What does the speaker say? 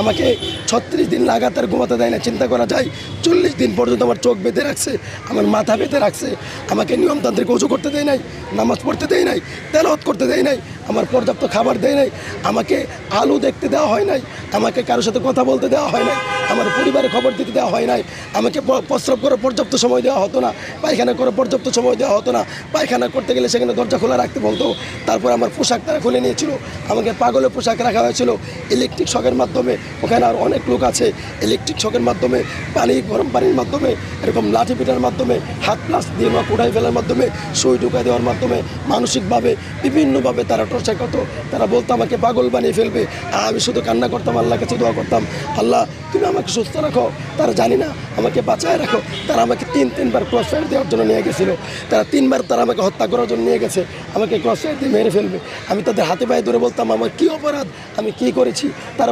আমাকে 36 দিন লাগাতার ঘুমাতে দেয় না। চিন্তা করা যায় 40 দিন পর্যন্ত আমার চোখ বেঁধে রাখছে, আমার মাথা বেঁধে রাখছে, আমাকে নিয়মতান্ত্রিক ওযু করতে দেয় নাই, নামাজ পড়তে দেয় নাই, তেলাওয়াত করতে দেয় নাই, আমার পর্যাপ্ত খাবার দেয় নাই, আমাকে আলো দেখতে দেওয়া হয় নাই, আমাকে কারোর সাথে কথা বলতে দেওয়া হয় নাই, আমার পরিবারের খবর দিতে দেওয়া হয় নাই, আমাকে প্রস্রাব করে পর্যাপ্ত সময় দেওয়া হতো না, পায়খানা করে পর্যাপ্ত সময় দেওয়া হতো না, পায়খানা করতে গেলে সেখানে দরজা খোলা রাখতে বলতো। তারপর আমার পোশাক তারা খুলে নিয়েছিল, আমাকে পাগলের পোশাক রাখা হয়েছিল ইলেকট্রিক শকের মাধ্যমে। ওখানে আর অনেক লোক আছে, ইলেকট্রিক শকের মাধ্যমে, গরম পানির মাধ্যমে, এরকম লাঠি পিটার মাধ্যমে, হাত প্লাস দিয়ে কোড়াই ফেলার মাধ্যমে, সুই ঢুকাই দেওয়ার মাধ্যমে, মানসিকভাবে বিভিন্নভাবে তারা টর্চার করতো। তারা বলতো আমাকে পাগল বানিয়ে ফেলবে। আর আমি শুধু কান্না করতাম, আল্লাহর কাছে দোয়া করতাম, আল্লাহ তুমি আমাকে সুস্থ রাখো, তারা জানি না আমাকে বাঁচায় রাখো। তারা আমাকে তিনবার ক্রস ফায়ার দেওয়ার জন্য নিয়ে গেছিলো, তারা 3বার তারা আমাকে হত্যা করার জন্য নিয়ে গেছে, আমাকে ক্রস ফায়ার দিয়ে মেরে ফেলবে। আমি তাদের হাতে পায়ে ধরে বলতাম আমার কী অপরাধ, আমি কী করেছি। তারা